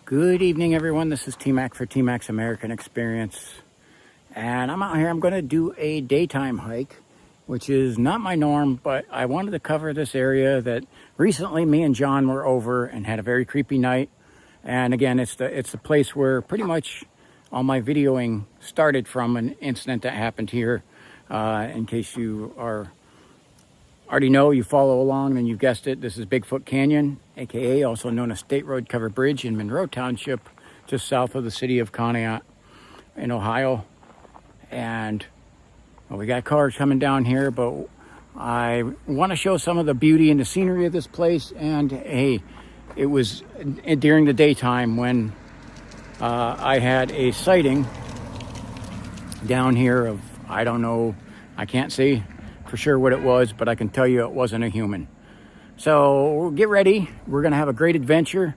Good evening, everyone. This is T-Mac for T-Mac's American Experience. And I'm out here. I'm going to do a daytime hike, which is not my norm, but I wanted to cover this area that recently me and John were over and had a very creepy night. And again, it's the place where pretty much all my videoing started from, an incident that happened here. In case you already know, you follow along, then you guessed it, this is Bigfoot Canyon, aka also known as State Road Covered Bridge in Monroe Township, just south of the city of Conneaut in Ohio. And well, we got cars coming down here, but I want to show some of the beauty and the scenery of this place. And hey, it was during the daytime when I had a sighting down here of, I don't know, I can't say for sure what it was, but I can tell you it wasn't a human. So get ready. We're going to have a great adventure.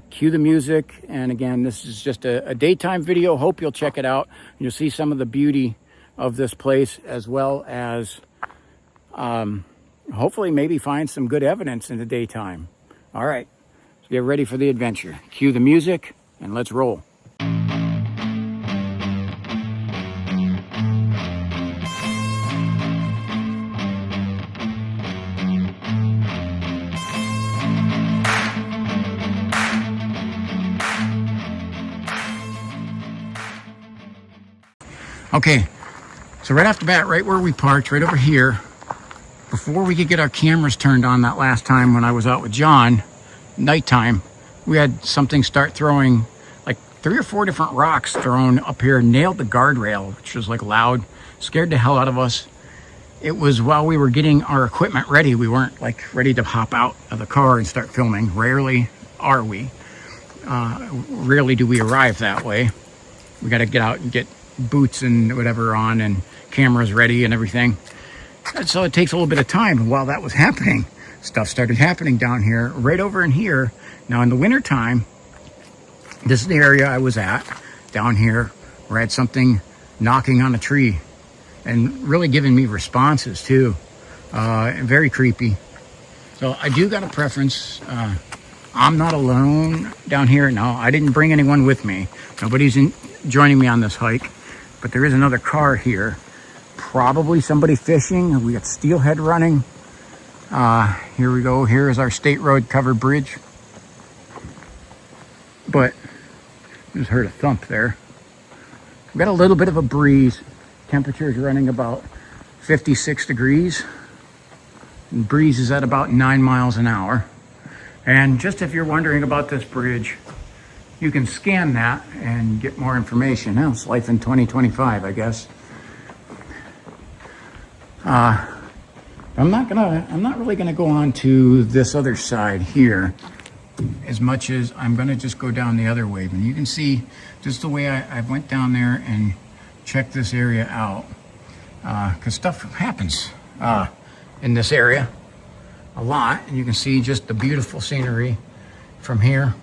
Cue the music. And again, this is just a daytime video. Hope you'll check it out. You'll see some of the beauty of this place, as well as hopefully maybe find some good evidence in the daytime. All right, so get ready for the adventure. Cue the music and let's roll. Okay, so right off the bat, right where we parked, right over here, before we could get our cameras turned on that last time when I was out with John, nighttime, we had something start throwing like 3 or 4 different rocks thrown up here, nailed the guardrail, which was like loud, scared the hell out of us. It was while we were getting our equipment ready. We weren't like ready to hop out of the car and start filming. Rarely are we. Rarely do we arrive that way. We got to get out and get boots and whatever on and cameras ready and everything. And so it takes a little bit of time. And while that was happening, stuff started happening down here, right over in here. Now in the winter time, this is the area I was at down here where I had something knocking on a tree and really giving me responses too. Very creepy. So I do got a preference. I'm not alone down here. No, I didn't bring anyone with me. Nobody's joining me on this hike. But there is another car here, probably somebody fishing. We got steelhead running. Here we go. Here is our State Road Covered Bridge. But just heard a thump there. We got a little bit of a breeze. Temperature is running about 56 degrees. And breeze is at about 9 miles an hour. And just if you're wondering about this bridge, you can scan that and get more information. Now it's life in 2025, I guess. I'm not really gonna go on to this other side here as much as I'm gonna just go down the other way. And you can see just the way I went down there and checked this area out, because stuff happens in this area a lot, and you can see just the beautiful scenery from here.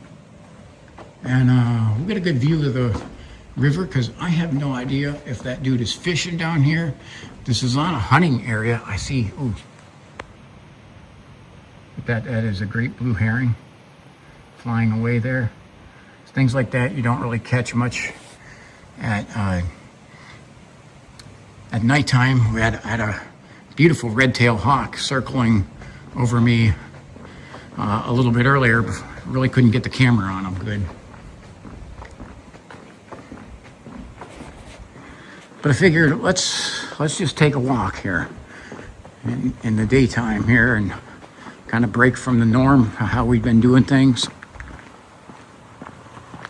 And we got a good view of the river, because I have no idea if that dude is fishing down here. This is not a hunting area. I see, ooh, that is a great blue herring flying away there. Things like that you don't really catch much at nighttime. We had a beautiful red-tailed hawk circling over me a little bit earlier, but really couldn't get the camera on him good. But I figured let's just take a walk here in the daytime here and kind of break from the norm of how we've been doing things.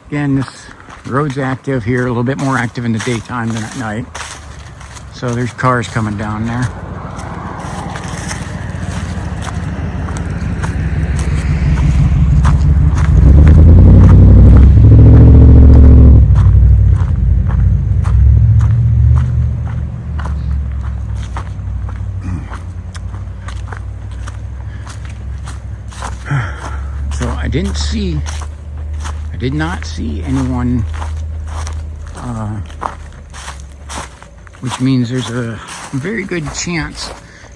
Again, this road's active here, a little bit more active in the daytime than at night. So there's cars coming down there. I did not see anyone, which means there's a very good chance,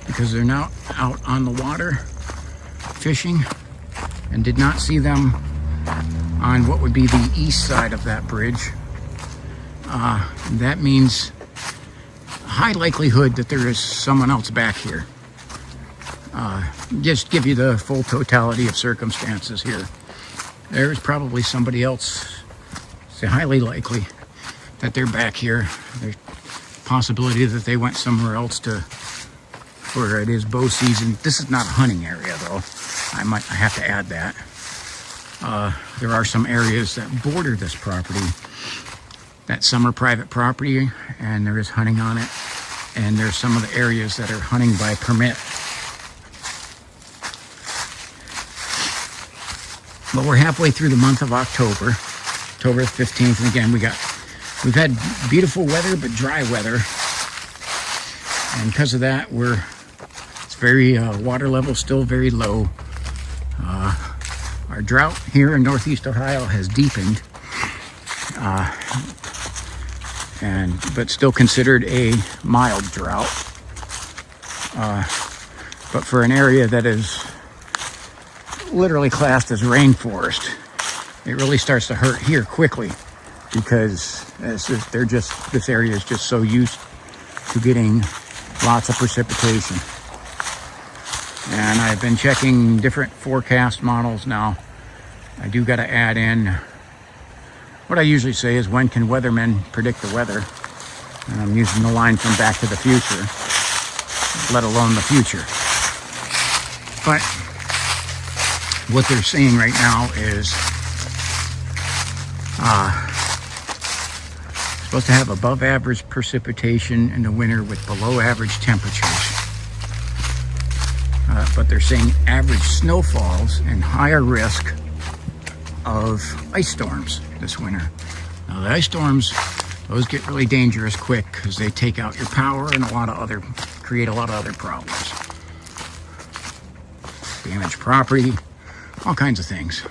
because they're now out on the water fishing, and did not see them on what would be the east side of that bridge. That means high likelihood that there is someone else back here. Just give you the full totality of circumstances here. There's probably somebody else. It's highly likely that they're back here. There's possibility that they went somewhere else where it is bow season. This is not a hunting area though. I have to add that. There are some areas that border this property that some are private property and there is hunting on it, and there's some of the areas that are hunting by permit. But we're halfway through the month of October 15th, and again we've had beautiful weather but dry weather, and because of that it's very water level still very low. Our drought here in Northeast Ohio has deepened, but still considered a mild drought. But for an area that is literally classed as rainforest, it really starts to hurt here quickly, because this area is just so used to getting lots of precipitation. And I've been checking different forecast models now. I do got to add in what I usually say is, when can weathermen predict the weather? And I'm using the line from Back to the Future, let alone the future. But what they're saying right now is supposed to have above average precipitation in the winter with below average temperatures. But they're saying average snowfalls and higher risk of ice storms this winter. Now the ice storms, those get really dangerous quick because they take out your power and create a lot of other problems. Damage property, all kinds of things.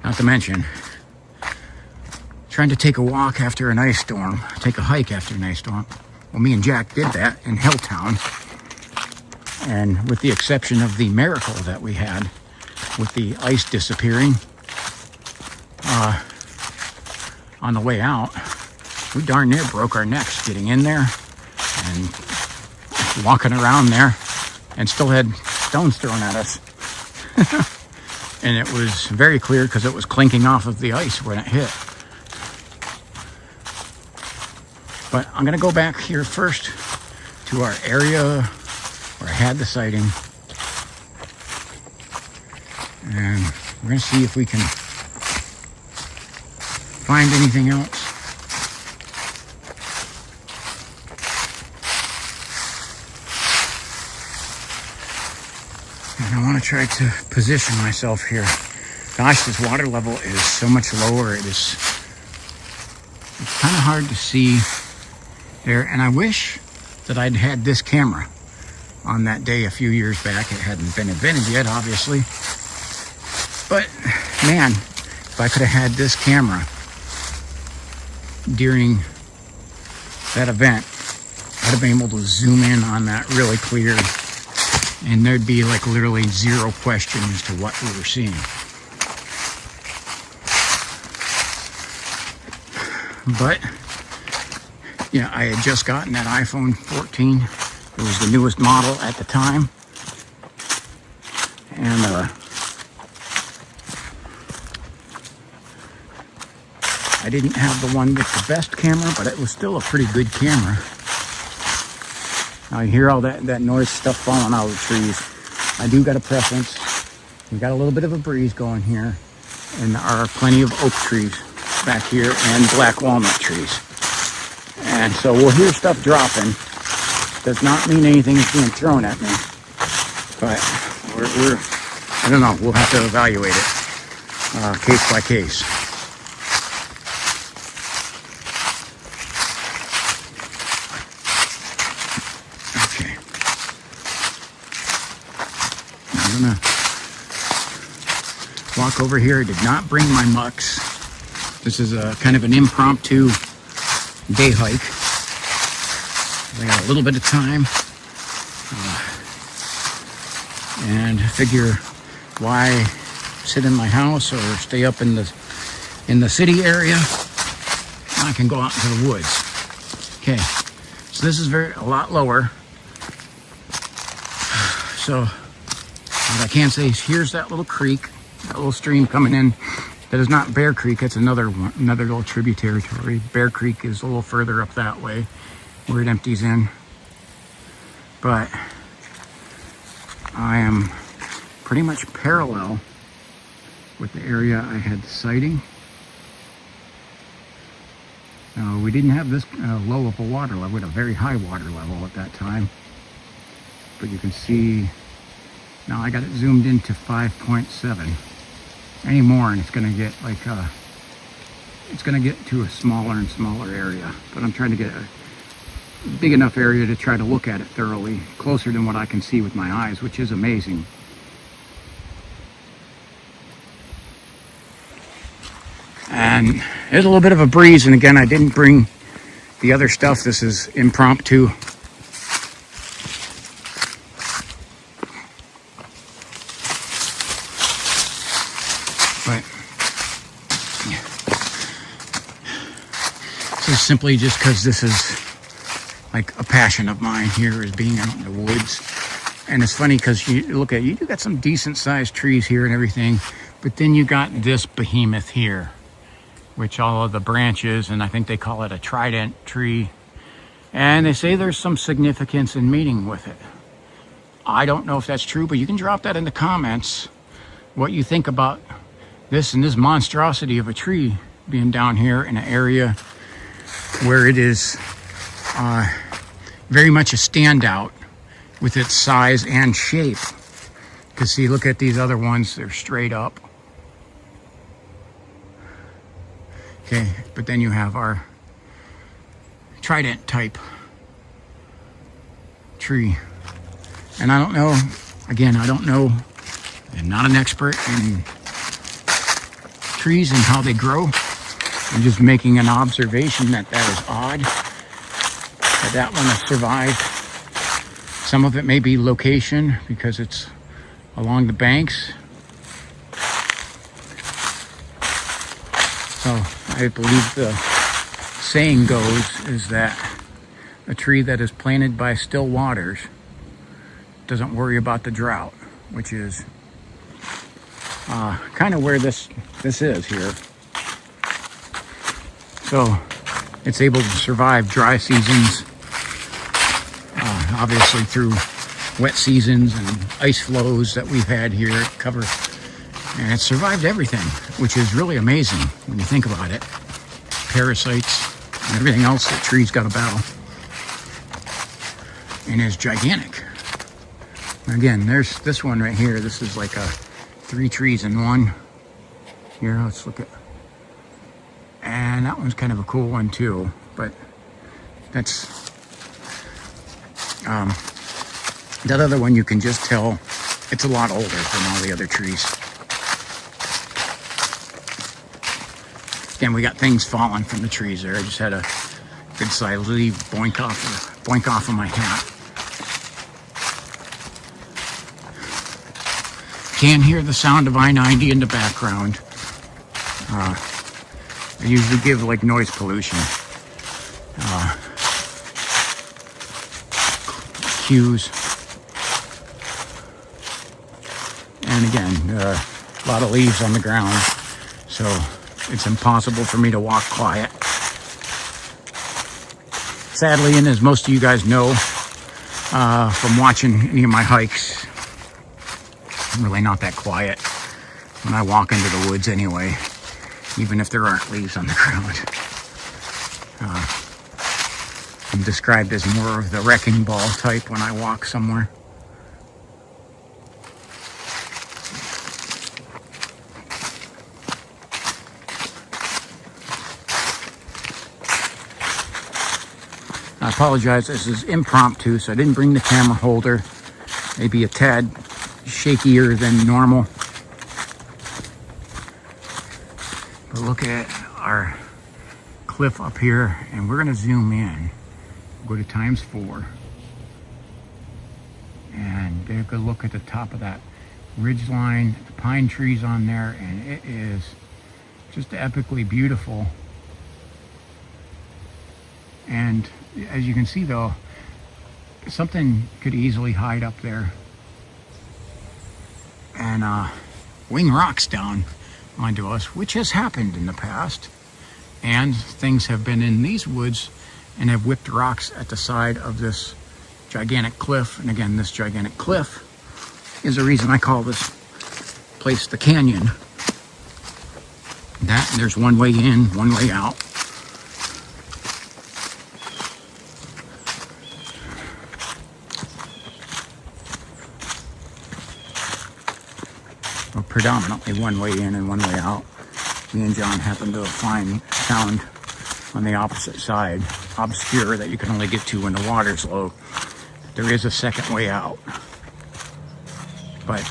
Not to mention trying to take a walk after an ice storm, take a hike after an ice storm. Well, me and Jack did that in Helltown. And with the exception of the miracle that we had with the ice disappearing on the way out, we darn near broke our necks getting in there and walking around there, and still had stones thrown at us. And it was very clear because it was clinking off of the ice when it hit. But I'm going to go back here first to our area where I had the sighting, and we're going to see if we can find anything else. And I want to try to position myself here. Gosh, this water level is so much lower. It's kind of hard to see there, and I wish that I'd had this camera on that day a few years back. It hadn't been invented yet, obviously. But man, if I could have had this camera during that event, I'd have been able to zoom in on that really clear, and there'd be like literally zero question as to what we were seeing. But yeah, I had just gotten that iPhone 14. It was the newest model at the time, and I didn't have the one with the best camera, but it was still a pretty good camera. Now you hear all that noise, stuff falling out of the trees. I do got a preference. We got a little bit of a breeze going here, and there are plenty of oak trees back here and black walnut trees. And so we'll hear stuff dropping. Does not mean anything is being thrown at me, but I don't know, we'll have to evaluate it case by case. Okay, I'm gonna walk over here. I did not bring my mucks. This is a kind of an impromptu day hike. I got a little bit of time, and figure why sit in my house or stay up in the city area, I can go out into the woods. Okay, so this is a lot lower. So what I can say is here's that little creek, that little stream coming in. That is not Bear Creek, it's another little tributary. Bear Creek is a little further up that way where it empties in. But I am pretty much parallel with the area I had the sighting. We didn't have this low of a water level. We had a very high water level at that time. But you can see, now I got it zoomed into 5.7. Any more and it's going to get like it's going to get to a smaller and smaller area, but I'm trying to get a big enough area to try to look at it thoroughly, closer than what I can see with my eyes, which is amazing. And there's a little bit of a breeze, and again, I didn't bring the other stuff. This is impromptu. But this is simply just because this is like a passion of mine here, is being out in the woods. And it's funny because you look at, you do got some decent sized trees here and everything, but then you got this behemoth here, which all of the branches, and I think they call it a trident tree. And they say there's some significance in meeting with it. I don't know if that's true, but you can drop that in the comments, what you think about this and this monstrosity of a tree being down here in an area where it is very much a standout with its size and shape. Because see, look at these other ones, they're straight up. Okay, but then you have our trident type tree. And I don't know, again, I don't know, I'm not an expert in trees and how they grow. I'm just making an observation that is odd, that one has survived. Some of it may be location because it's along the banks. So I believe the saying goes is that a tree that is planted by still waters doesn't worry about the drought, which is kind of where this is here. So it's able to survive dry seasons, obviously through wet seasons and ice flows that we've had here at cover. And it's survived everything, which is really amazing when you think about it. Parasites and everything else that trees got to battle. And it's gigantic. Again, there's this one right here. This is like 3 trees in one. Here, let's look at. And that one's kind of a cool one too. But that's that other one, you can just tell it's a lot older than all the other trees. Again, we got things falling from the trees there. I just had a good sized leaf boink off of my hat. Can hear the sound of I-90 in the background. I usually give like noise pollution cues. And again, a lot of leaves on the ground, so it's impossible for me to walk quiet. Sadly, and as most of you guys know from watching any of my hikes, I'm really not that quiet when I walk into the woods anyway, even if there aren't leaves on the ground. I'm described as more of the wrecking ball type when I walk somewhere. I apologize, this is impromptu, so I didn't bring the camera holder. Maybe a tad shakier than normal. But look at our cliff up here, and we're gonna zoom in. Go to ×4 and get a good look at the top of that ridgeline, pine trees on there, and it is just epically beautiful. And as you can see though, something could easily hide up there and wing rocks down onto us, which has happened in the past. And things have been in these woods and have whipped rocks at the side of this gigantic cliff. And again, this gigantic cliff is the reason I call this place the canyon. That, and there's one way in, one way out. Well, predominantly one way in and one way out. Me and John happened to have found on the opposite side, obscure, that you can only get to when the water's low. There is a second way out, but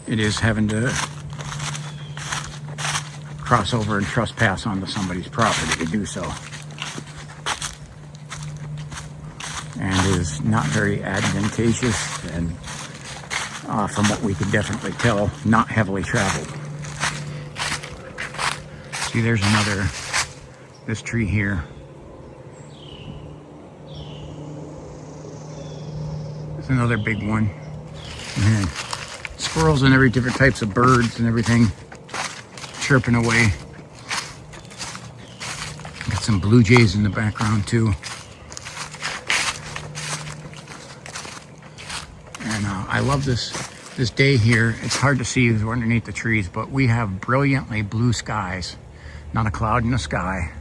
it is having to cross over and trespass onto somebody's property to do so, and is not very advantageous, and from what we could definitely tell, not heavily traveled. See, there's another, this tree here. There's another big one. And squirrels and every different types of birds and everything chirping away. Got some blue jays in the background too. And I love this day here. It's hard to see because we're underneath the trees, but we have brilliantly blue skies. Not a cloud in the sky.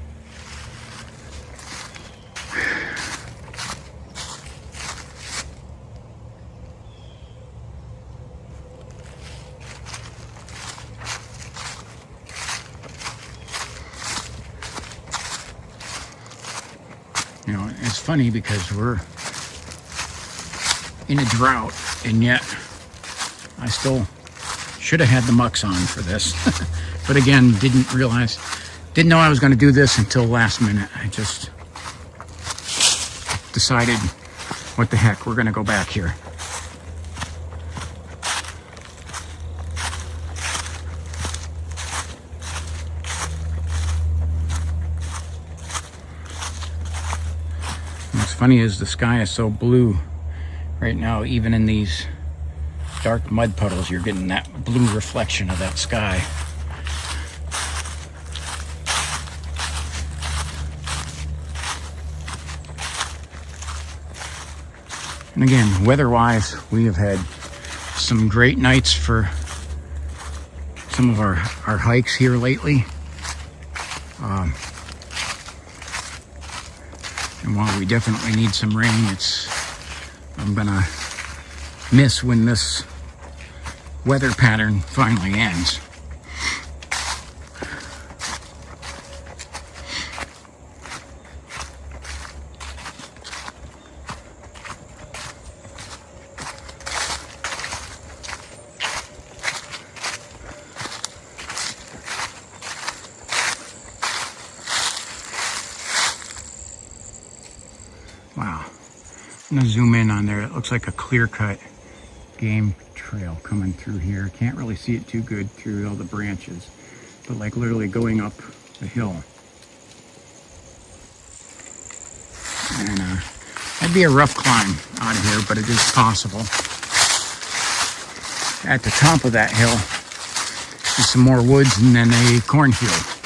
You know, it's funny because we're in a drought, and yet I still should have had the mucks on for this. But again, didn't know I was going to do this until last minute. I just decided, what the heck, we're going to go back here. What's funny is the sky is so blue right now, even in these dark mud puddles, you're getting that blue reflection of that sky. And again, weather-wise, we have had some great nights for some of our hikes here lately. And while we definitely need some rain, I'm gonna miss when this weather pattern finally ends. Wow. I'm gonna zoom in on there. It looks like a clear-cut game trail coming through here. Can't really see it too good through all the branches, but like literally going up the hill. And that'd be a rough climb out of here, but it is possible. At the top of that hill is some more woods and then a cornfield.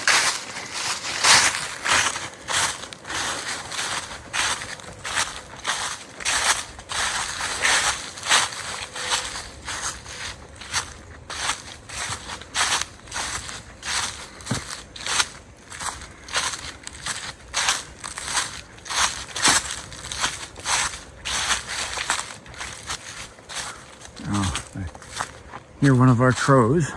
Here, one of our crows.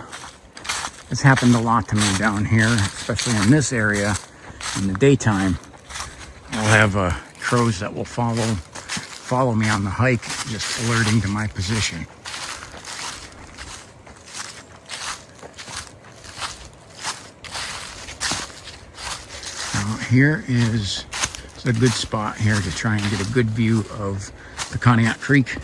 It's happened a lot to me down here, especially in this area. In the daytime, I'll have crows that will follow me on the hike, just alerting to my position. Now, here is a good spot here to try and get a good view of the Conneaut Creek.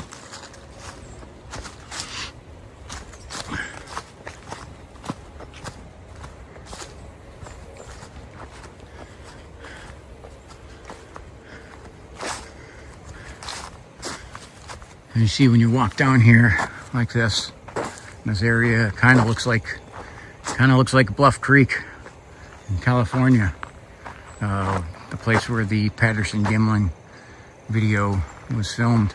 And you see when you walk down here like this area kind of looks like Bluff Creek in California, the place where the Patterson-Gimlin video was filmed.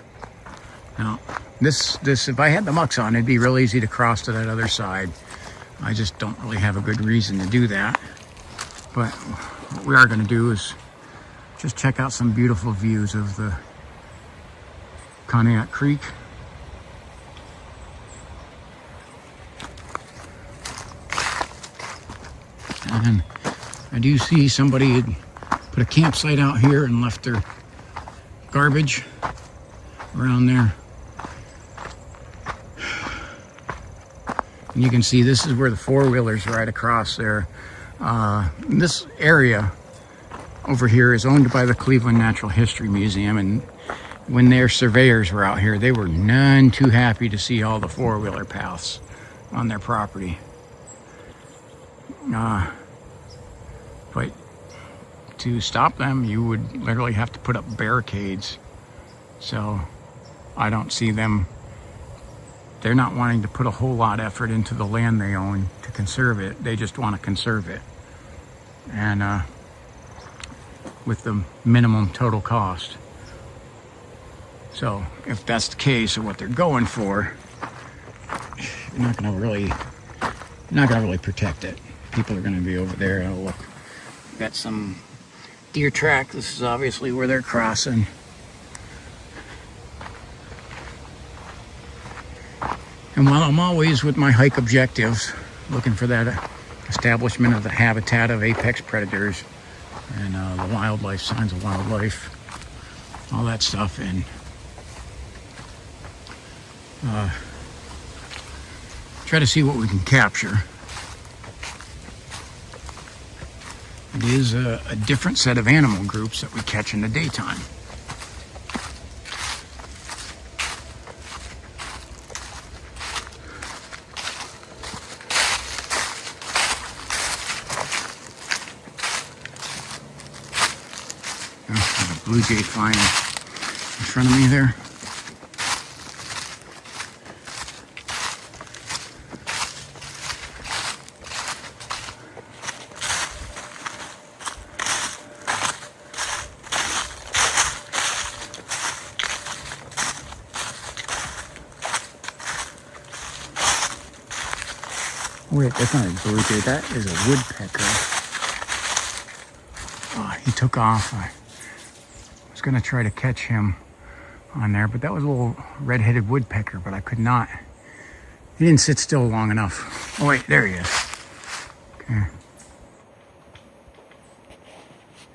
Now, this if I had the mucks on, it'd be real easy to cross to that other side. I just don't really have a good reason to do that. But what we are going to do is just check out some beautiful views of the Conneaut Creek. And I do see somebody had put a campsite out here and left their garbage around there. And you can see this is where the four-wheelers ride across there. This area over here is owned by the Cleveland Natural History Museum, and when their surveyors were out here, they were none too happy to see all the four-wheeler paths on their property. But to stop them, you would literally have to put up barricades. So I don't see them. They're not wanting to put a whole lot of effort into the land they own to conserve it. They just want to conserve it. And with the minimum total cost. So if that's the case of what they're going for, you're not going to really protect it. People are going to be over there. Oh, look, got some deer track. This is obviously where they're crossing. And while I'm always with my hike objectives, looking for that establishment of the habitat of apex predators and the wildlife, signs of wildlife, all that stuff, and try to see what we can capture. It is a different set of animal groups that we catch in the daytime. There's a blue jay flying in front of me there. Wait, that's not a blue jay, that is a woodpecker. Oh, he took off. I was going to try to catch him on there, but that was a little red-headed woodpecker, but I could not. He didn't sit still long enough. Oh wait, there he is. Okay.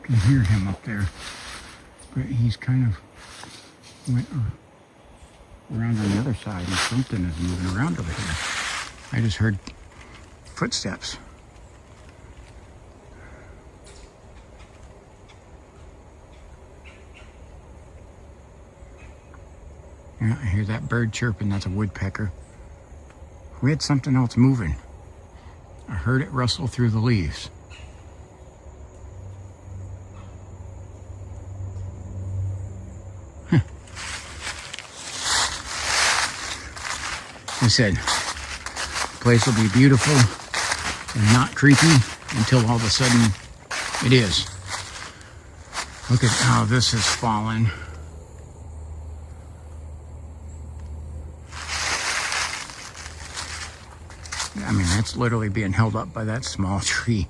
I can hear him up there, but he's kind of went around on the other side, and something is moving around over here. I just heard footsteps. Yeah, I hear that bird chirping. That's a woodpecker. We had something else moving. I heard it rustle through the leaves. Huh. I said, the place will be beautiful and not creepy until all of a sudden it is. Look at how this has fallen. I mean, that's literally being held up by that small tree.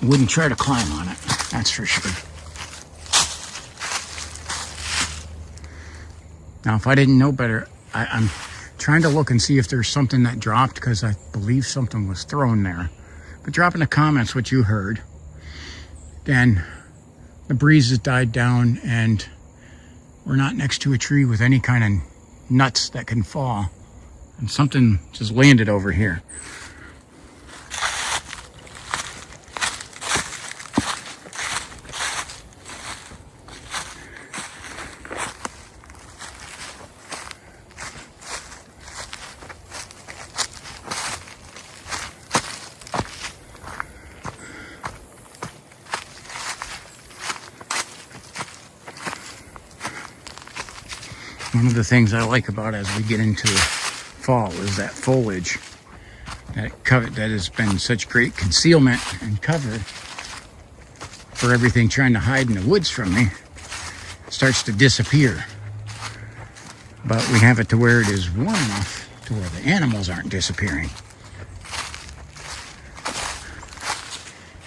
Wouldn't try to climb on it, that's for sure. Now, if I didn't know better, I'm trying to look and see if there's something that dropped, because I believe something was thrown there. But drop in the comments what you heard. Again, the breeze has died down, and we're not next to a tree with any kind of nuts that can fall. And something just landed over here. of the things I like about as we get into fall is that foliage that has been such great concealment and cover for everything trying to hide in the woods from me starts to disappear. But we have it to where it is warm enough to where the animals aren't disappearing.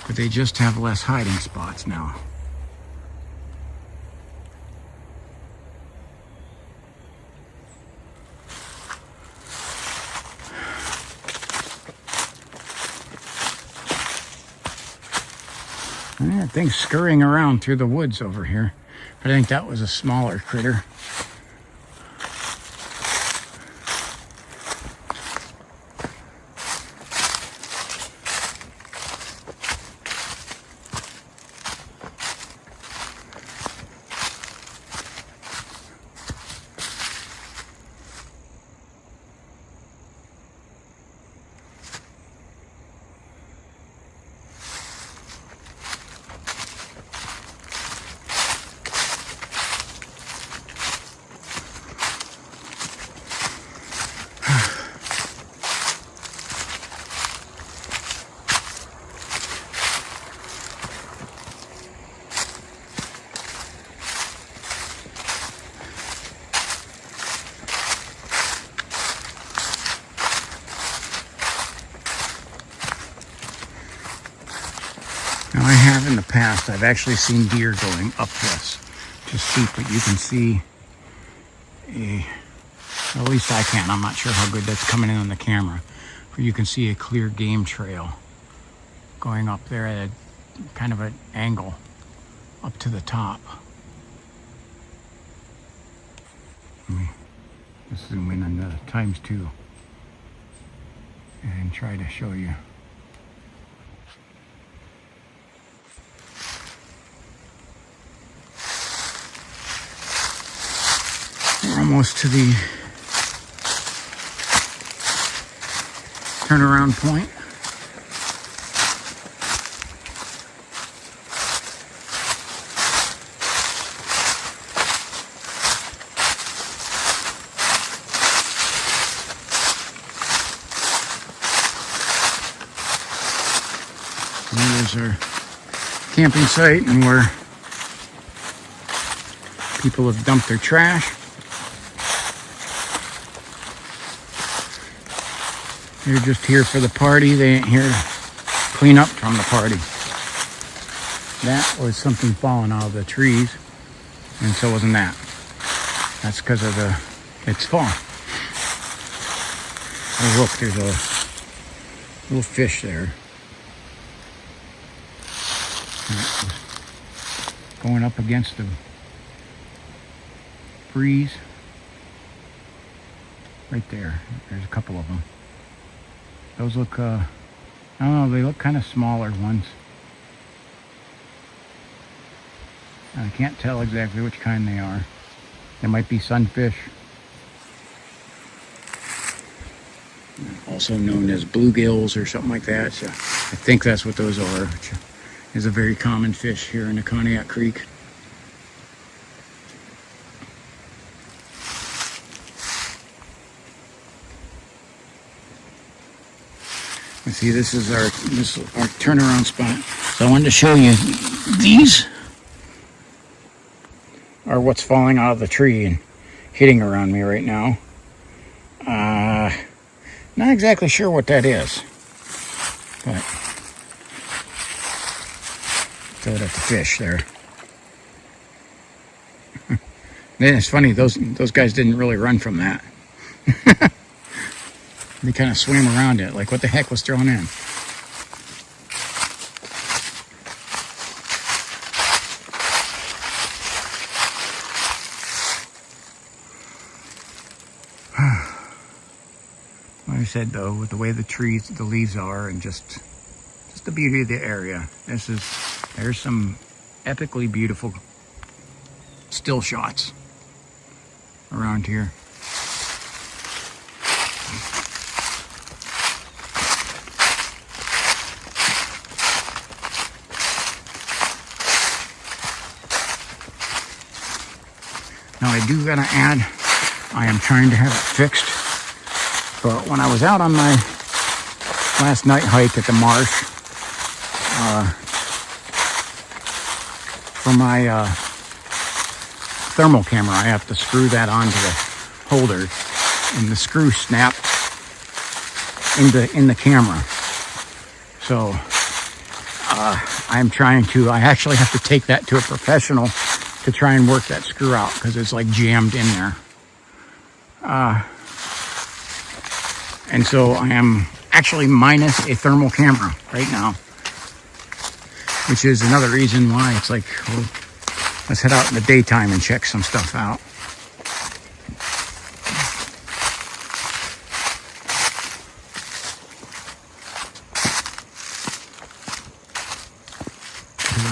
But they just have less hiding spots now. That thing's scurrying around through the woods over here. But I think that was a smaller critter. Now I have in the past, I've actually seen deer going up this to steep, but you can see at least I can. I'm not sure how good that's coming in on the camera, but you can see a clear game trail going up there at a kind of an angle up to the top. Let me just zoom in on the ×2 and try to show you. We're almost to the turnaround point. There's our camping site and where people have dumped their trash. They're just here for the party. They ain't here to clean up from the party. That was something falling out of the trees, and so wasn't that. That's because of it's fall. Oh look, there's a little fish there. Going up against the breeze. Right there. There's a couple of them. Those look, I don't know, they look kind of smaller ones. I can't tell exactly which kind they are. They might be sunfish. Also known as bluegills or something like that. So I think that's what those are, which is a very common fish here in the Conneaut Creek. You see, this is our turnaround spot. So I wanted to show you, these are what's falling out of the tree and hitting around me right now. Not exactly sure what that is, but throw it at the fish there. Then it's funny, those guys didn't really run from that. They kind of swam around it, like what the heck was thrown in? Like I said, though, with the way the leaves are, and just the beauty of the area, there's some epically beautiful still shots around here. Now I do gotta add I am trying to have it fixed. But when I was out on my last night hike at the marsh, for my thermal camera, I have to screw that onto the holder, and the screw snapped in the camera. So I actually have to take that to a professional to try and work that screw out because it's like jammed in there. And so I am actually minus a thermal camera right now, which is another reason why it's like, well, let's head out in the daytime and check some stuff out.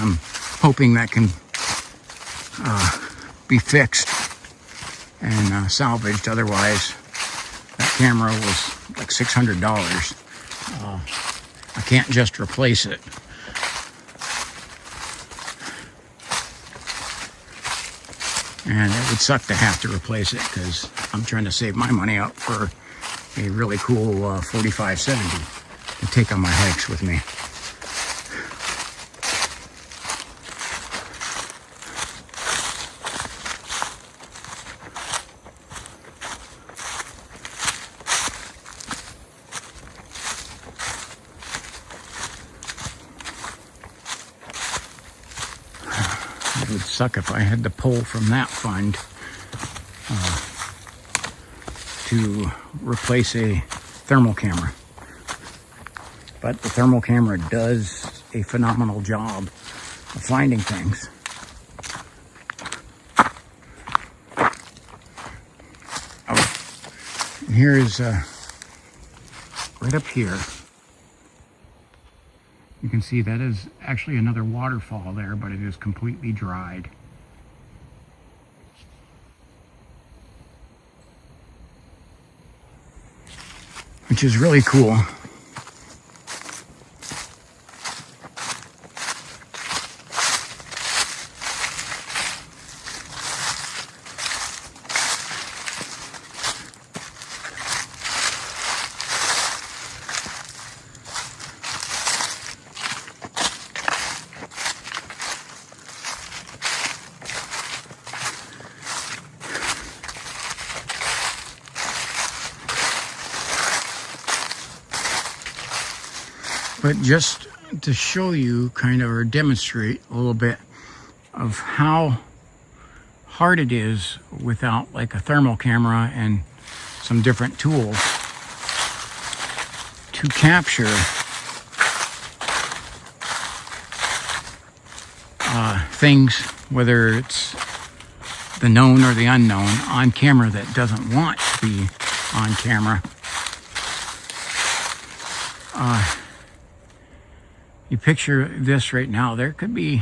I'm hoping that can be fixed and salvaged. Otherwise, that camera was like $600. I can't just replace it. And it would suck to have to replace it because I'm trying to save my money up for a really cool 4570 to take on my hikes with me. It would suck if I had to pull from that fund to replace a thermal camera. But the thermal camera does a phenomenal job of finding things. Oh, and here is right up here. You can see that is actually another waterfall there, but it is completely dried. Which is really cool. But just to show you kind of, or demonstrate a little bit of how hard it is without like a thermal camera and some different tools to capture things, whether it's the known or the unknown, on camera that doesn't want to be on camera. You picture this right now. There can be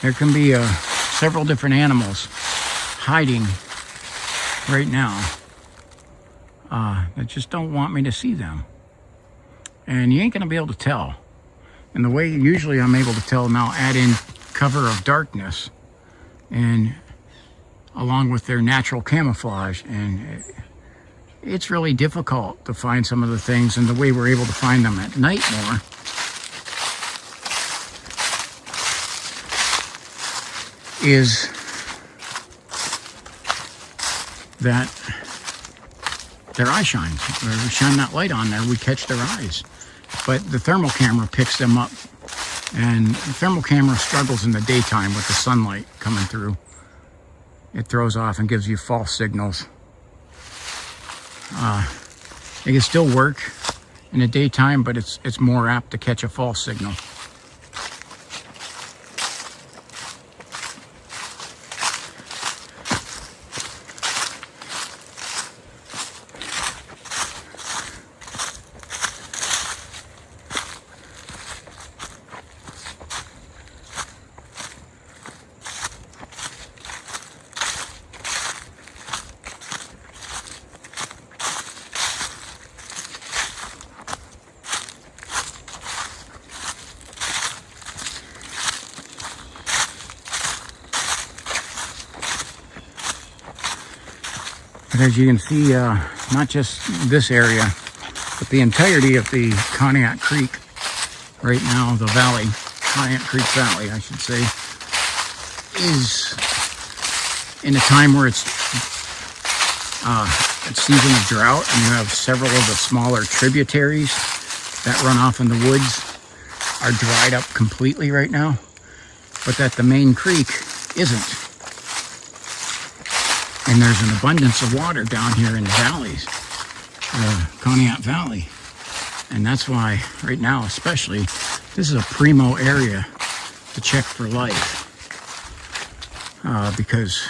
several different animals hiding right now that just don't want me to see them, and you ain't gonna be able to tell. And the way usually I'm able to tell now, add in cover of darkness, and along with their natural camouflage, and it's really difficult to find some of the things. And the way we're able to find them at night more is that their eye shines. When we shine that light on there, we catch their eyes. But the thermal camera picks them up. And the thermal camera struggles in the daytime with the sunlight coming through. It throws off and gives you false signals. It can still work in the daytime, but it's more apt to catch a false signal. But as you can see, not just this area, but the entirety of the Conneaut Creek right now, the valley, Conneaut Creek Valley, I should say, is in a time where it's season of drought, and you have several of the smaller tributaries that run off in the woods are dried up completely right now, but that the main creek isn't. And there's an abundance of water down here in the valleys, Conneaut Valley. And that's why right now, especially, this is a primo area to check for life. Because,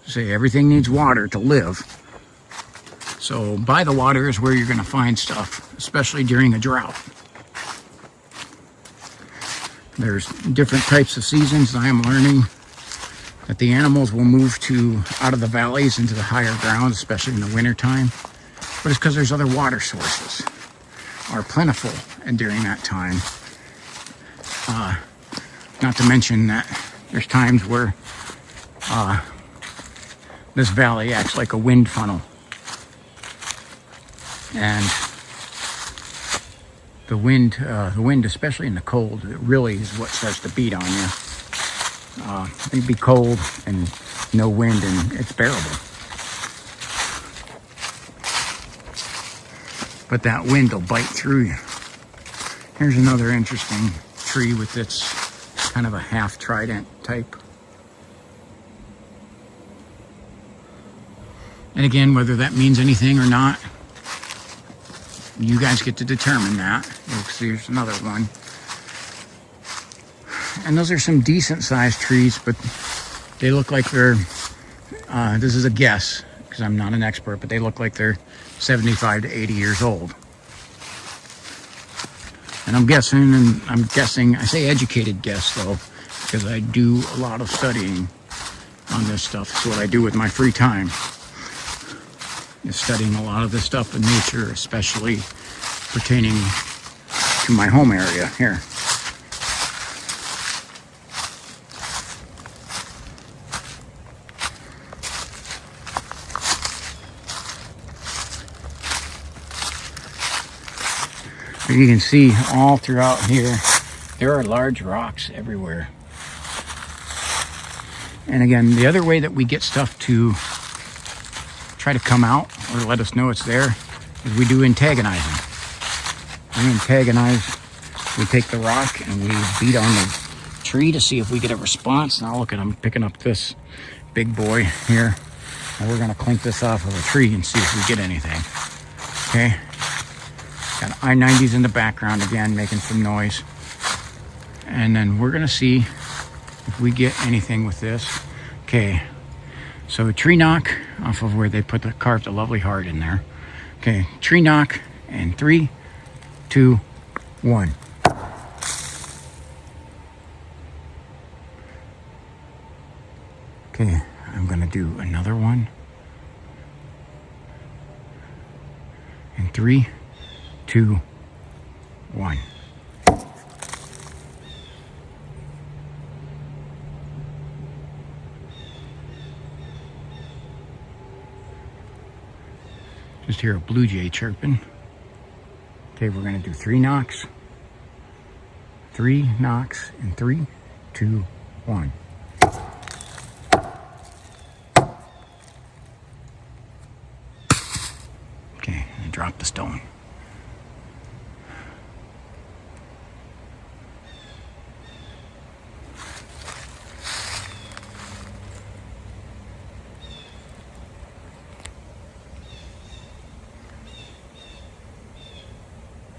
say, everything needs water to live. So by the water is where you're going to find stuff, especially during a drought. There's different types of seasons. I am learning that the animals will move out of the valleys into the higher ground, especially in the wintertime. But it's because there's other water sources are plentiful and during that time. Not to mention that there's times where this valley acts like a wind funnel. And the wind, especially in the cold, it really is what starts to beat on you. It'd be cold and no wind, and it's bearable. But that wind will bite through you. Here's another interesting tree with its kind of a half trident type. And again, whether that means anything or not, you guys get to determine that. Here's another one. And those are some decent sized trees, but they look like they're, this is a guess, because I'm not an expert, but they look like they're 75 to 80 years old. And I'm guessing, I say educated guess though, because I do a lot of studying on this stuff. It's what I do with my free time, is studying a lot of this stuff in nature, especially pertaining to my home area here. But you can see all throughout here, there are large rocks everywhere. And again, the other way that we get stuff to try to come out or let us know it's there is we do antagonizing. We antagonize, we take the rock and we beat on the tree to see if we get a response. Now look at, I'm picking up this big boy here, and we're gonna clink this off of a tree and see if we get anything. Okay. Got I-90s in the background again, making some noise. And then we're gonna see if we get anything with this. Okay, so a tree knock off of where they carved a lovely heart in there. Okay, tree knock, and 3, 2, 1. Okay, I'm gonna do another one. And 3, 2, 1. Just hear a blue jay chirping. Okay, we're gonna do 3 knocks. 3 knocks, and 3, 2, 1. Okay, and drop the stone.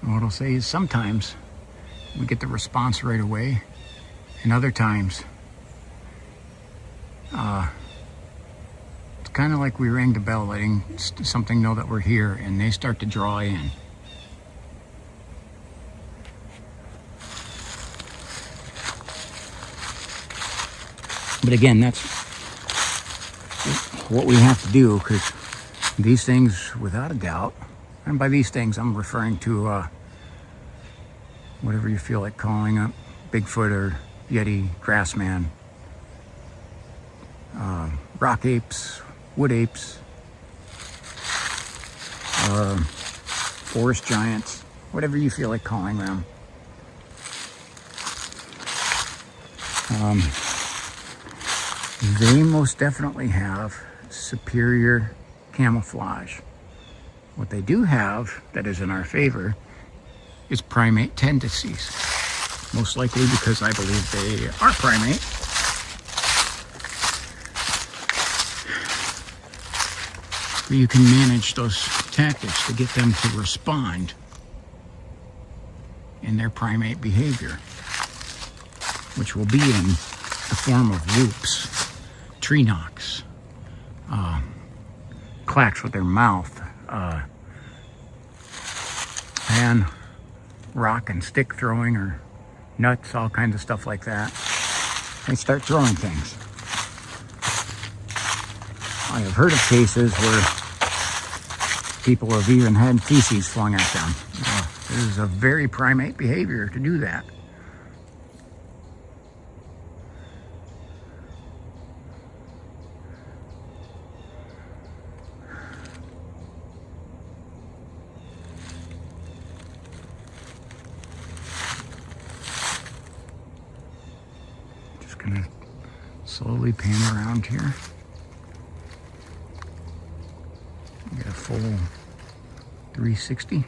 What I'll say is sometimes we get the response right away, and other times it's kind of like we rang the bell letting something know that we're here, and they start to draw in. But again, that's what we have to do, because these things, without a doubt, and by these things I'm referring to whatever you feel like calling it, Bigfoot or Yeti, grassman, rock apes, wood apes, forest giants, whatever you feel like calling them. They most definitely have superior camouflage. What they do have that is in our favor is primate tendencies. Most likely because I believe they are primate. But you can manage those tactics to get them to respond in their primate behavior, which will be in the form of whoops, tree knocks, clacks with their mouth, and rock and stick throwing or nuts, all kinds of stuff like that. They start throwing things. I have heard of cases where people have even had feces flung at them. It is a very primate behavior to do that. Just gonna slowly pan around here. Get a full 360.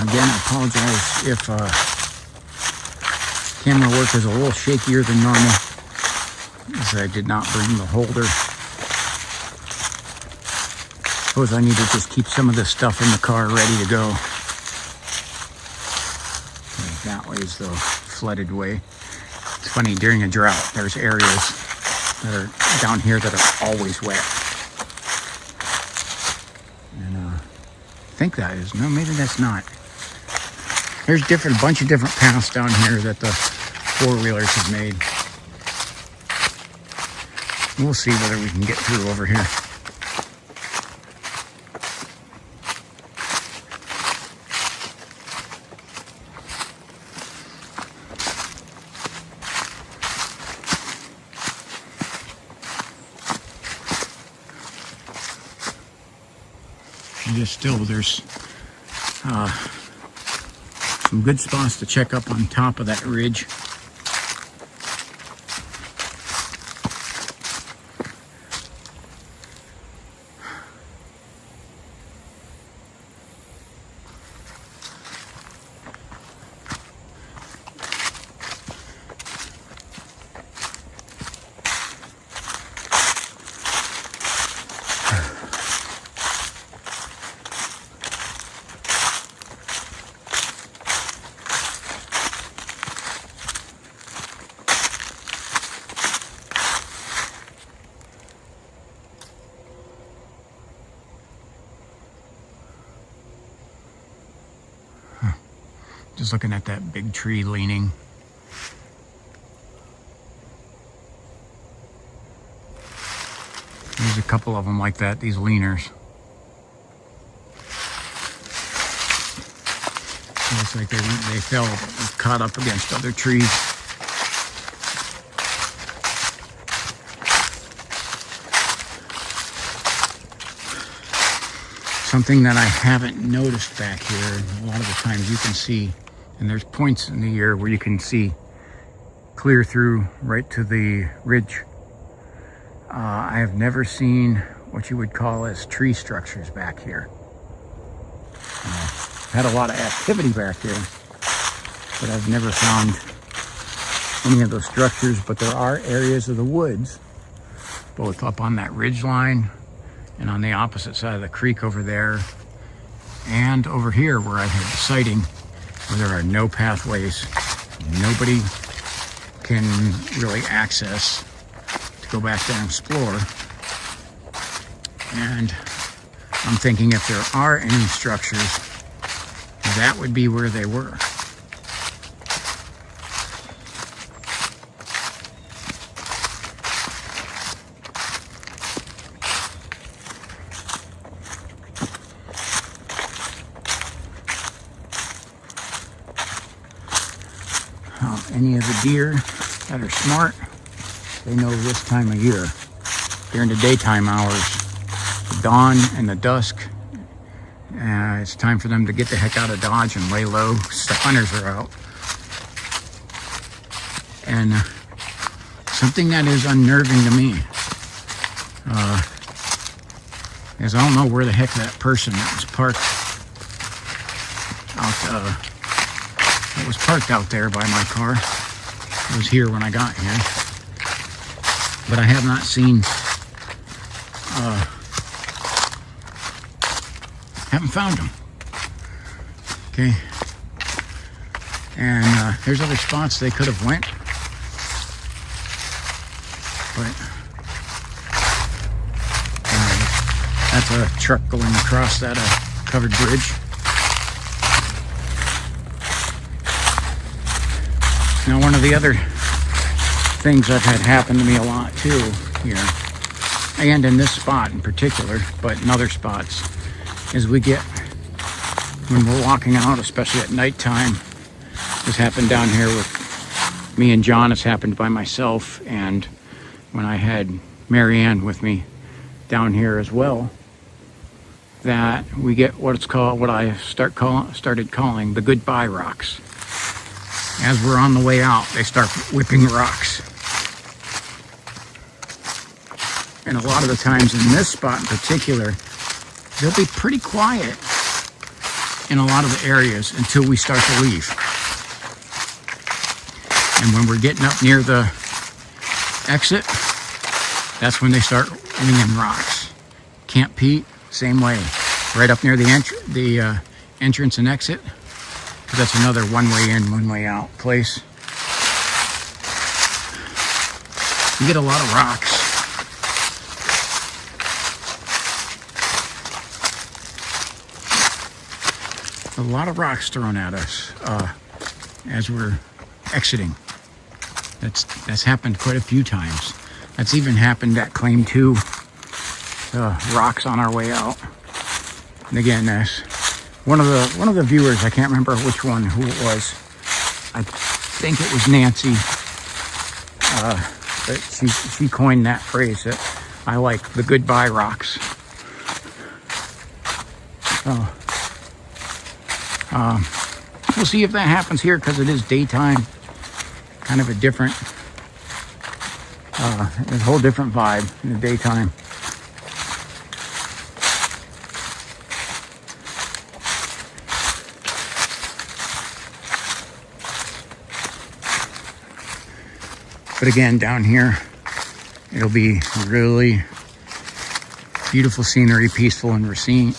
Again, I apologize if camera work is a little shakier than normal, as I did not bring the holder. Suppose I need to just keep some of this stuff in the car ready to go. That way is the flooded way. It's funny, during a drought, there's areas that are down here that are always wet. And I think that is, no, maybe that's not. There's a bunch of different paths down here that the four-wheelers have made. We'll see whether we can get through over here. And just still, there's some good spots to check up on top of that ridge. Just looking at that big tree leaning. There's a couple of them like that, these leaners. Looks like they fell caught up against other trees. Something that I haven't noticed back here, a lot of the times you can see, and there's points in the year where you can see clear through right to the ridge. I have never seen what you would call as tree structures back here. Had a lot of activity back here, but I've never found any of those structures. But there are areas of the woods, both up on that ridge line and on the opposite side of the creek over there, and over here where I had the sighting, where there are no pathways. Nobody can really access to go back there and explore. And I'm thinking if there are any structures, that would be where they were. any of the deer that are smart, they know this time of year. During the daytime hours, the dawn and the dusk, it's time for them to get the heck out of Dodge and lay low. The hunters are out. And something that is unnerving to me is I don't know where the heck that person that was parked out there by my car. It was here when I got here, but I have not seen. Haven't found him. Okay, and there's other spots they could have went, but that's a truck going across that covered bridge. Now, one of the other things I've had happen to me a lot too here, and in this spot in particular, but in other spots, is we get, when we're walking out, especially at nighttime, this happened down here with me and John, it's happened by myself, and when I had Marianne with me down here as well, that we get what's called, what I started calling the goodbye rocks. As we're on the way out, they start whipping rocks. And a lot of the times in this spot in particular, they'll be pretty quiet in a lot of the areas until we start to leave. And when we're getting up near the exit, that's when they start winging rocks. Camp Pete, same way. Right up near the entrance and exit, because that's another one-way in, one-way out place. You get a lot of rocks. A lot of rocks thrown at us as we're exiting. That's happened quite a few times. That's even happened at Claim 2. Rocks on our way out. And again, one of the viewers, I can't remember which one, who it was. I think it was Nancy. But she coined that phrase that I like, the goodbye rocks. We'll see if that happens here, because it is daytime. Kind of a different, a whole different vibe in the daytime. But again, down here, it'll be really beautiful scenery, peaceful and serene.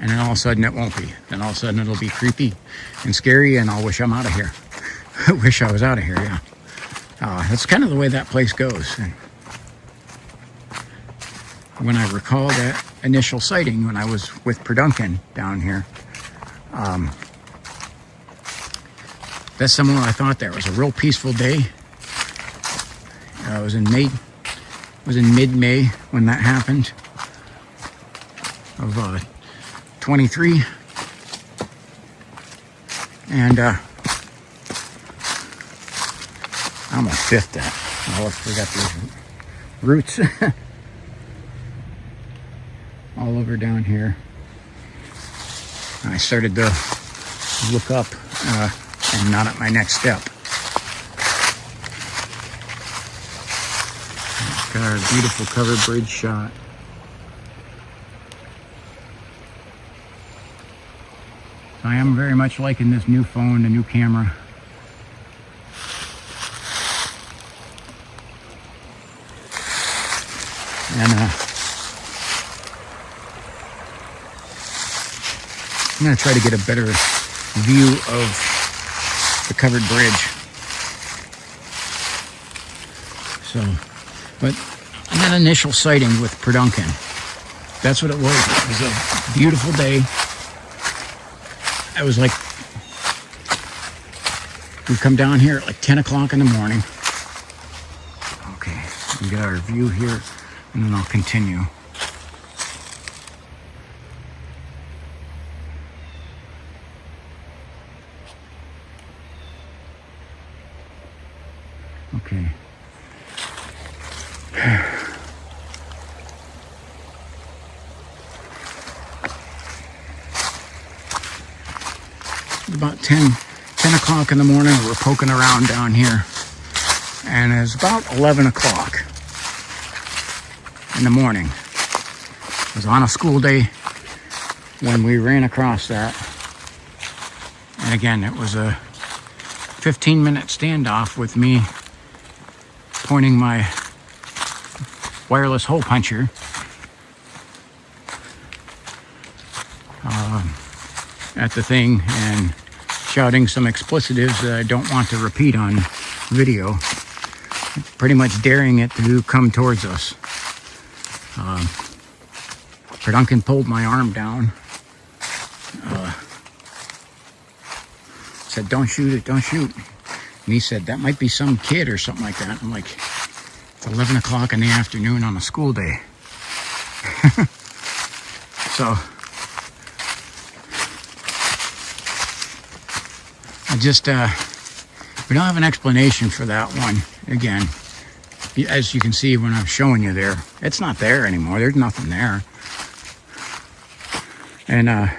And then all of a sudden it won't be. Then all of a sudden it'll be creepy and scary, and I'll wish I'm out of here. I wish I was out of here, yeah. That's kind of the way that place goes. And when I recall that initial sighting when I was with Preduncan down here, that's similar. I thought there was a real peaceful day. It was in mid-May when that happened of 23, and I almost biffed that. I almost forgot these roots all over down here. I started to look up and not at my next step. Got our beautiful covered bridge shot. I am very much liking this new phone, the new camera. And I'm going to try to get a better view of the covered bridge. So, but on that initial sighting with Preduncan, that's what it was. It was a beautiful day. I was like, we come down here at like 10 o'clock in the morning. Okay, we got our view here, and then I'll continue. Okay. It's about 10 o'clock in the morning. We're poking around down here. And it's about 11 o'clock in the morning. It was on a school day when we ran across that. And again, it was a 15-minute standoff with me pointing my wireless hole puncher at the thing and shouting some explicitives that I don't want to repeat on video, pretty much daring it to come towards us. Duncan pulled my arm down, said, "Don't shoot it, don't shoot." And he said, "That might be some kid or something like that." I'm like, it's 11 o'clock in the afternoon on a school day. So I just, we don't have an explanation for that one. Again, as you can see when I'm showing you there, it's not there anymore. There's nothing there. And,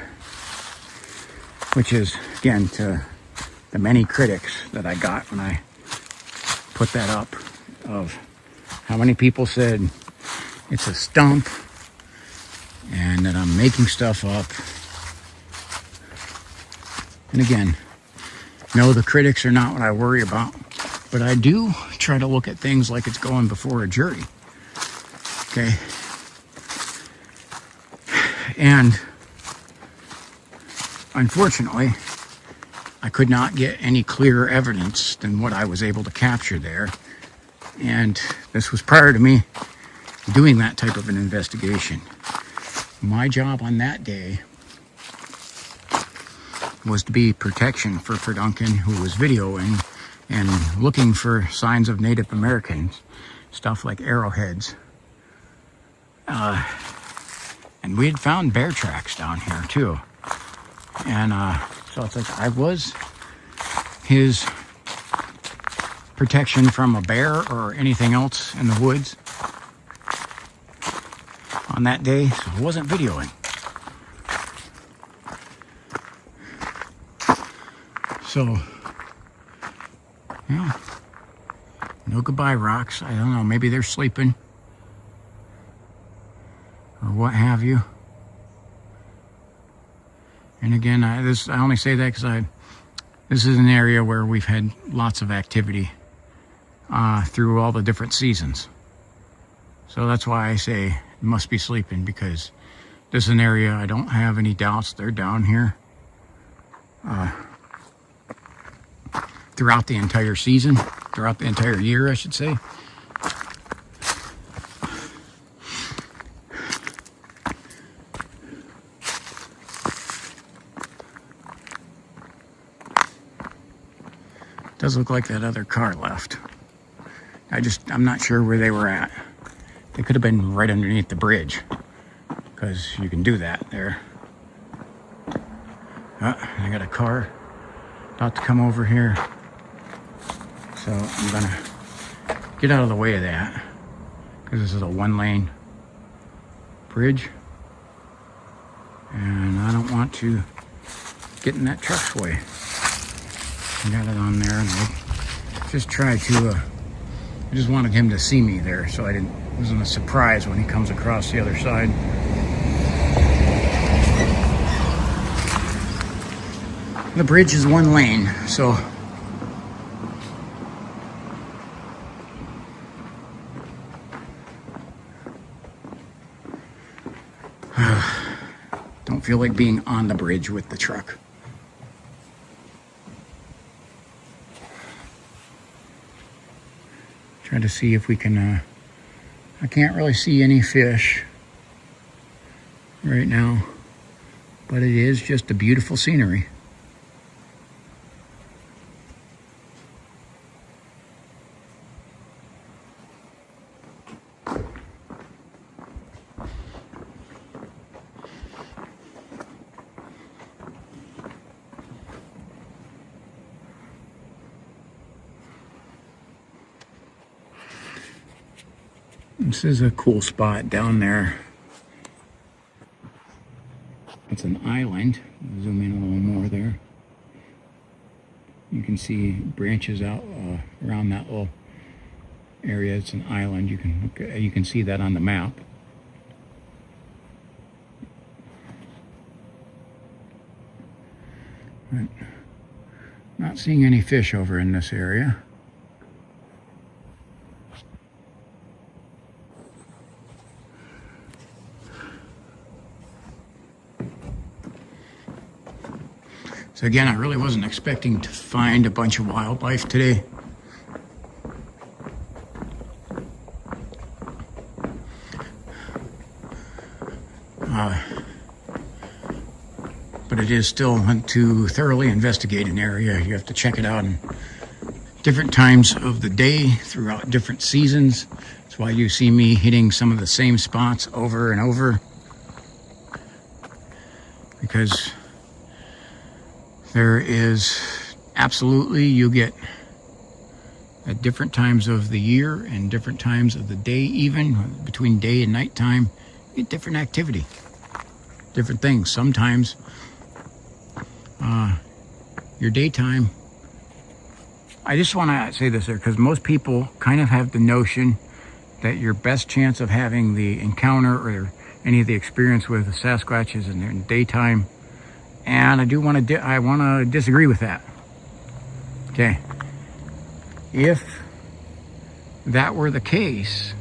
which is, again, to the many critics that I got when I put that up, of how many people said it's a stump and that I'm making stuff up. And again, no, the critics are not what I worry about, but I do try to look at things like it's going before a jury. Okay. And unfortunately, I could not get any clearer evidence than what I was able to capture there. And this was prior to me doing that type of an investigation. My job on that day was to be protection for Duncan, who was videoing and looking for signs of Native Americans, stuff like arrowheads. And we had found bear tracks down here too. And so it's like I was his protection from a bear or anything else in the woods on that day, so I wasn't videoing. So, yeah, no goodbye rocks. I don't know, maybe they're sleeping or what have you. And again, I only say that because this is an area where we've had lots of activity through all the different seasons. So that's why I say it must be sleeping, because this is an area I don't have any doubts they're down here throughout the entire season, throughout the entire year, I should say. Does look like that other car left. I'm not sure where they were at. They could have been right underneath the bridge, because you can do that there. I got a car about to come over here. So I'm gonna get out of the way of that, because this is a one-lane bridge. And I don't want to get in that truck's way. I got it on there, and I just tried to, I just wanted him to see me there, so it wasn't a surprise when he comes across the other side. The bridge is one lane, so don't feel like being on the bridge with the truck. Try to see if we can, I can't really see any fish right now, but it is just a beautiful scenery. This is a cool spot down there. It's an island. Zoom in a little more there. You can see branches out around that little area. It's an island. You can see that on the map. But not seeing any fish over in this area. So again, I really wasn't expecting to find a bunch of wildlife today. But it is still to thoroughly investigate an area. You have to check it out in different times of the day throughout different seasons. That's why you see me hitting some of the same spots over and over. Because there is absolutely, you get at different times of the year and different times of the day, even between day and nighttime, you get different activity, different things. Sometimes your daytime, I just want to say this there because most people kind of have the notion that your best chance of having the encounter or any of the experience with the Sasquatch is in the daytime. And I want to disagree with that. Okay. If that were the case,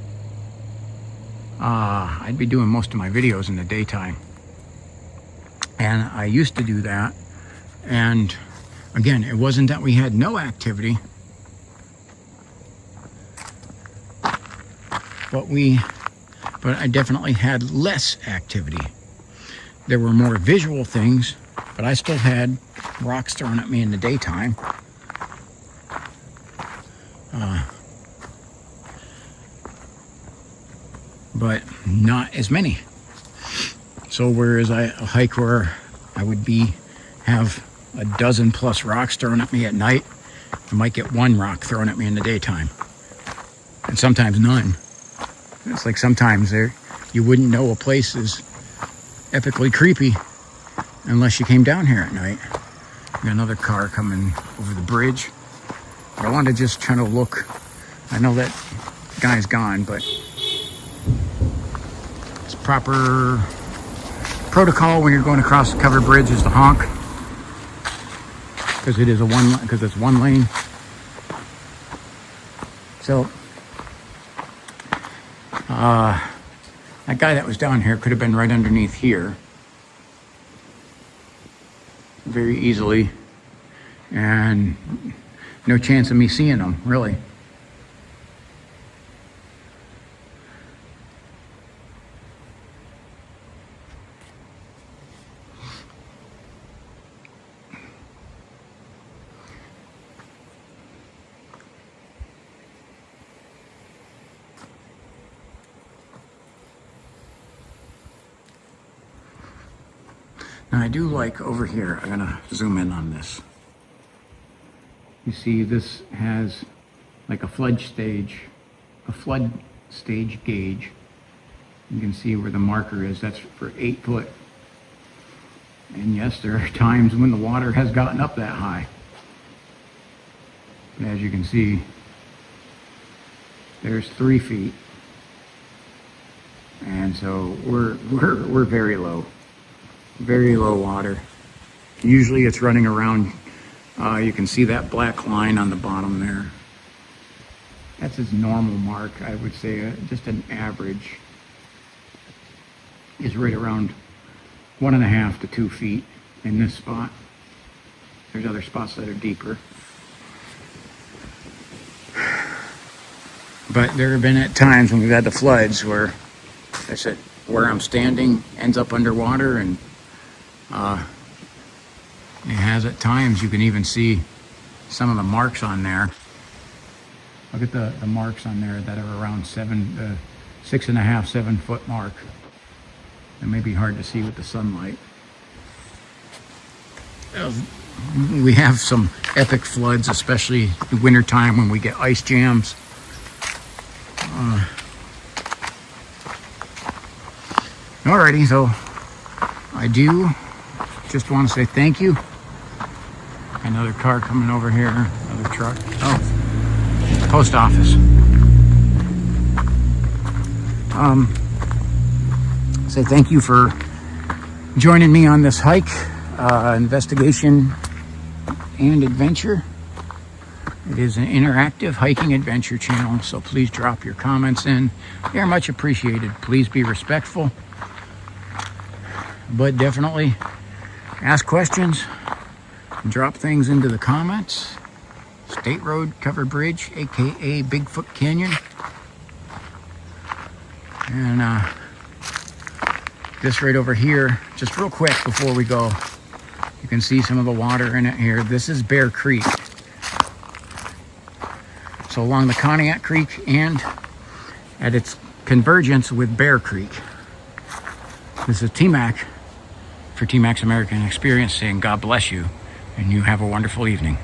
I'd be doing most of my videos in the daytime. And I used to do that. And again, it wasn't that we had no activity, but I definitely had less activity. There were more visual things, but I still had rocks thrown at me in the daytime. But not as many. So whereas a hike where I would have a dozen plus rocks thrown at me at night, I might get one rock thrown at me in the daytime. And sometimes none. It's like sometimes you wouldn't know a place is epically creepy unless you came down here at night. We got another car coming over the bridge. I want to just try to look. I know that guy's gone, but it's proper protocol when you're going across the covered bridge is to honk, because it's one lane. So that guy that was down here could have been right underneath here very easily, and no chance of me seeing him, really. Now I do like over here, I'm gonna zoom in on this. You see this has like a flood stage gauge. You can see where the marker is, that's for 8 foot. And yes, there are times when the water has gotten up that high. But as you can see, there's 3 feet. And so we're very low. Very low water. Usually it's running around, you can see that black line on the bottom there. That's his normal mark, I would say. Just an average is right around 1.5 to 2 feet in this spot. There's other spots that are deeper. But there have been at times when we've had the floods where I said where I'm standing ends up underwater, and it has at times, you can even see some of the marks on there. Look at the marks on there that are around 6.5, 7 foot mark. It may be hard to see with the sunlight. We have some epic floods, especially the winter time when we get ice jams. Alrighty, so I do just want to say thank you. Another car coming over here, another truck. Oh, post office. Say thank you for joining me on this hike, investigation and adventure. It is an interactive hiking adventure channel, so please drop your comments in. They are much appreciated. Please be respectful, but definitely ask questions and drop things into the comments. State Road Covered Bridge, aka Bigfoot Canyon. And this right over here, just real quick before we go, you can see some of the water in it here. This is Bear Creek. So along the Conneaut Creek and at its convergence with Bear Creek. This is T-Mac for T-Mac's American Experience saying God bless you and you have a wonderful evening.